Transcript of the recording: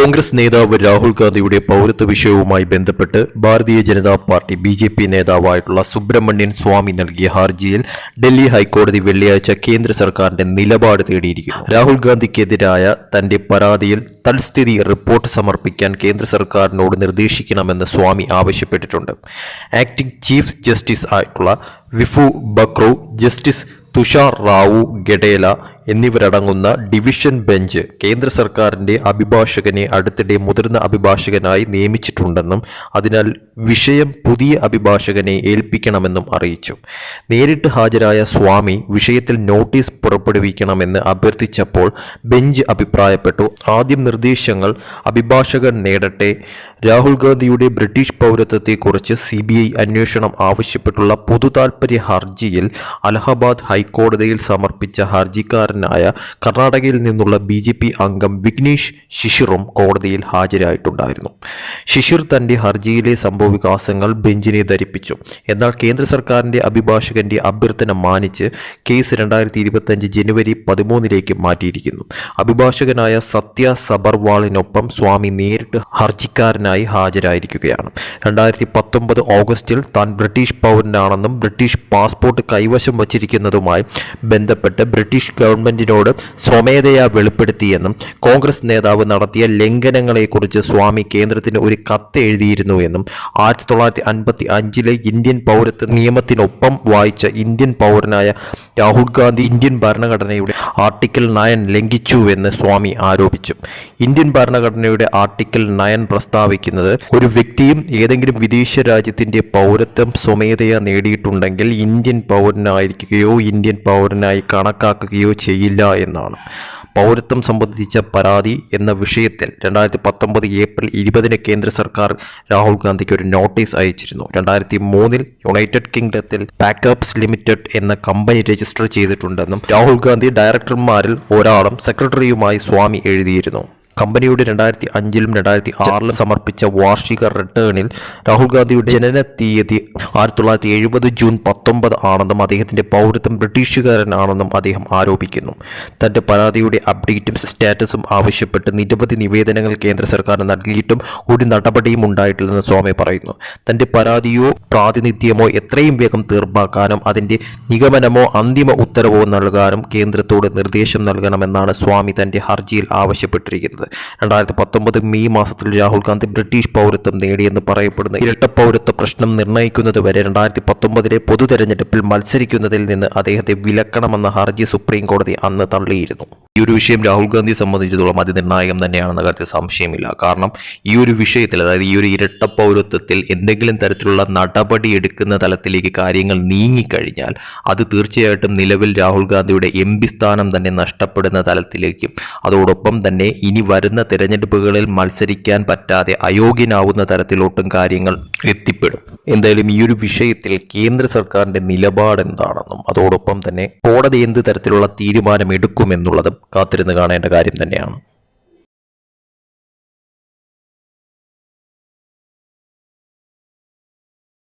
കോൺഗ്രസ് നേതാവ് രാഹുൽ ഗാന്ധിയുടെ പൗരത്വ വിഷയവുമായി ബന്ധപ്പെട്ട് ഭാരതീയ ജനതാ പാർട്ടി ബിജെപി നേതാവായിട്ടുള്ള സുബ്രഹ്മണ്യൻ സ്വാമി നൽകിയ ഹർജിയിൽ ഡൽഹി ഹൈക്കോടതി വെള്ളിയാഴ്ച കേന്ദ്ര സർക്കാരിന്റെ നിലപാട് തേടിയിരിക്കുന്നു. രാഹുൽ ഗാന്ധിക്കെതിരായ തന്റെ പരാതിയിൽ തൽസ്ഥിതി റിപ്പോർട്ട് സമർപ്പിക്കാൻ കേന്ദ്ര സർക്കാരിനോട് നിർദ്ദേശിക്കണമെന്ന് സ്വാമി ആവശ്യപ്പെട്ടിട്ടുണ്ട്. ആക്ടിംഗ് ചീഫ് ജസ്റ്റിസ് ആയിട്ടുള്ള വിഫു ബക്രോ, ജസ്റ്റിസ് തുഷാർ റാവു ഗഡേല എന്നിവരടങ്ങുന്ന ഡിവിഷൻ ബെഞ്ച് കേന്ദ്ര സർക്കാരിന്റെ അഭിഭാഷകനെ അടുത്തിടെ മുതിർന്ന അഭിഭാഷകനായി നിയമിച്ചിട്ടുണ്ടെന്നും അതിനാൽ വിഷയം പുതിയ അഭിഭാഷകനെ ഏൽപ്പിക്കണമെന്നും അറിയിച്ചു. നേരിട്ട് ഹാജരായ സ്വാമി വിഷയത്തിൽ നോട്ടീസ് പുറപ്പെടുവിക്കണമെന്ന് അഭ്യർത്ഥിച്ചപ്പോൾ ബെഞ്ച് അഭിപ്രായപ്പെട്ടു, ആദ്യം നിർദ്ദേശങ്ങൾ അഭിഭാഷകൻ നേടട്ടെ. രാഹുൽ ഗാന്ധിയുടെ ബ്രിട്ടീഷ് പൗരത്വത്തെക്കുറിച്ച് CBI അന്വേഷണം ആവശ്യപ്പെട്ടുള്ള പൊതുതാൽപര്യ ഹർജിയിൽ അലഹബാദ് ഹൈക്കോടതിയിൽ സമർപ്പിച്ച ഹർജിക്കാരനായ കർണാടകയിൽ നിന്നുള്ള BJP അംഗം വിഘ്നേഷ് ശിശിറും കോടതിയിൽ ഹാജരായിട്ടുണ്ടായിരുന്നു. ശിശിർ തന്റെ ഹർജിയിലെ സംഭവവികാസങ്ങൾ ബെഞ്ചിനെ ധരിപ്പിച്ചു. എന്നാൽ കേന്ദ്ര സർക്കാരിന്റെ അഭിഭാഷകന്റെ അഭ്യർത്ഥന മാനിച്ച് കേസ് 2025 ജനുവരി 13 മാറ്റിയിരിക്കുന്നു. അഭിഭാഷകനായ സത്യ സബർവാളിനൊപ്പം സ്വാമി നേരിട്ട് ഹർജിക്കാരനായി ഹാജരായിരിക്കുകയാണ്. 2019 ഓഗസ്റ്റിൽ താൻ ബ്രിട്ടീഷ് പൗരനാണെന്നും ബ്രിട്ടീഷ് പാസ്പോർട്ട് കൈവശം വച്ചിരിക്കുന്നതുമായി ബന്ധപ്പെട്ട് ബ്രിട്ടീഷ് ഗവൺമെന്റിനോട് സ്വമേധയാ വെളിപ്പെടുത്തിയെന്നും കോൺഗ്രസ് നേതാവ് നടത്തിയ ലംഘനങ്ങളെക്കുറിച്ച് സ്വാമി കേന്ദ്രത്തിന് ഒരു കത്ത് എഴുതിയിരുന്നു എന്നും 1955 ഇന്ത്യൻ പൗരത്വ നിയമത്തിനൊപ്പം വായിച്ച ഇന്ത്യൻ പൗരനായ രാഹുൽ ഗാന്ധി ഇന്ത്യൻ ഭരണഘടനയുടെ ആർട്ടിക്കിൾ 9 ലംഘിച്ചുവെന്ന് സ്വാമി ആരോപിച്ചു. ഇന്ത്യൻ ഭരണഘടനയുടെ ആർട്ടിക്കിൾ 9 പ്രസ്താവിക്കുന്നത് ഒരു വ്യക്തിയും ഏതെങ്കിലും വിദേശ രാജ്യത്തിന്റെ പൗരത്വം സ്വമേധയാ നേടിയിട്ടുണ്ടെങ്കിൽ ഇന്ത്യൻ പൗരനായിരിക്കുകയോ ഇന്ത്യൻ പൗരനായി കണക്കാക്കുകയോ ചെയ്യില്ല എന്നാണ്. പൗരത്വം സംബന്ധിച്ച പരാതി എന്ന വിഷയത്തിൽ 2019 ഏപ്രിൽ 20 കേന്ദ്ര സർക്കാർ രാഹുൽ ഗാന്ധിക്ക് ഒരു നോട്ടീസ് അയച്ചിരുന്നു. 2003 യുണൈറ്റഡ് കിങ്ഡത്തിൽ പാക്കപ്സ് ലിമിറ്റഡ് എന്ന കമ്പനി രജിസ്റ്റർ ചെയ്തിട്ടുണ്ടെന്നും രാഹുൽ ഗാന്ധി ഡയറക്ടർമാരിൽ ഒരാളും സെക്രട്ടറിയുമായി സ്വാമി എഴുതിയിരുന്നു. കമ്പനിയുടെ 2005 2006 സമർപ്പിച്ച വാർഷിക റിട്ടേണിൽ രാഹുൽ ഗാന്ധിയുടെ ജനന തീയതി 1970 ജൂൺ 19 ആണെന്നും അദ്ദേഹത്തിന്റെ പൗരത്വം ബ്രിട്ടീഷുകാരനാണെന്നും അദ്ദേഹം ആരോപിക്കുന്നു. തന്റെ പരാതിയുടെ അപ്ഡേറ്റും സ്റ്റാറ്റസും ആവശ്യപ്പെട്ട് നിരവധി നിവേദനങ്ങൾ കേന്ദ്ര സർക്കാർ നൽകിയിട്ടും ഒരു നടപടിയും ഉണ്ടായിട്ടില്ലെന്ന് സ്വാമി പറയുന്നു. തന്റെ പരാതിയോ പ്രാതിനിധ്യമോ എത്രയും വേഗം തീർപ്പാക്കാനും അതിന്റെ നിഗമനമോ അന്തിമ ഉത്തരവോ നൽകാനും കേന്ദ്രത്തോട് നിർദ്ദേശം നൽകണമെന്നാണ് സ്വാമി തന്റെ ഹർജിയിൽ ആവശ്യപ്പെട്ടിരിക്കുന്നത്. 2019 മെയ് മാസത്തിൽ രാഹുൽ ഗാന്ധി ബ്രിട്ടീഷ് പൗരത്വം നേടിയെന്ന് പറയപ്പെടുന്ന ഇരട്ട പൗരത്വ പ്രശ്നം നിർണ്ണയിക്കുന്നത് വരെ 2019 പൊതു തെരഞ്ഞെടുപ്പിൽ മത്സരിക്കുന്നതിൽ നിന്ന് അദ്ദേഹത്തെ വിലക്കണമെന്ന ഹർജി സുപ്രീം കോടതി അന്ന് തള്ളിയിരുന്നു. ഈ ഒരു വിഷയം രാഹുൽ ഗാന്ധിയെ സംബന്ധിച്ചിടത്തോളം അതിനിർണായകം തന്നെയാണെന്ന കാര്യത്തിൽ സംശയമില്ല. കാരണം ഈ ഒരു വിഷയത്തിൽ, അതായത് ഈ ഒരു ഇരട്ട പൗരത്വത്തിൽ എന്തെങ്കിലും തരത്തിലുള്ള നടപടി എടുക്കുന്ന തലത്തിലേക്ക് കാര്യങ്ങൾ നീങ്ങിക്കഴിഞ്ഞാൽ അത് തീർച്ചയായിട്ടും നിലവിൽ രാഹുൽ ഗാന്ധിയുടെ MP സ്ഥാനം തന്നെ നഷ്ടപ്പെടുന്ന തലത്തിലേക്കും അതോടൊപ്പം തന്നെ ഇനി വരുന്ന തിരഞ്ഞെടുപ്പുകളിൽ മത്സരിക്കാൻ പറ്റാതെ അയോഗ്യനാവുന്ന തരത്തിലോട്ടും കാര്യങ്ങൾ എത്തിപ്പെടും. എന്തായാലും ഈ ഒരു വിഷയത്തിൽ കേന്ദ്ര സർക്കാരിന്റെ നിലപാട് എന്താണെന്നും അതോടൊപ്പം തന്നെ കോടതി എന്ത് തരത്തിലുള്ള തീരുമാനം എടുക്കുമെന്നുള്ളതും കാത്തിരുന്ന് കാണേണ്ട കാര്യം തന്നെയാണ്.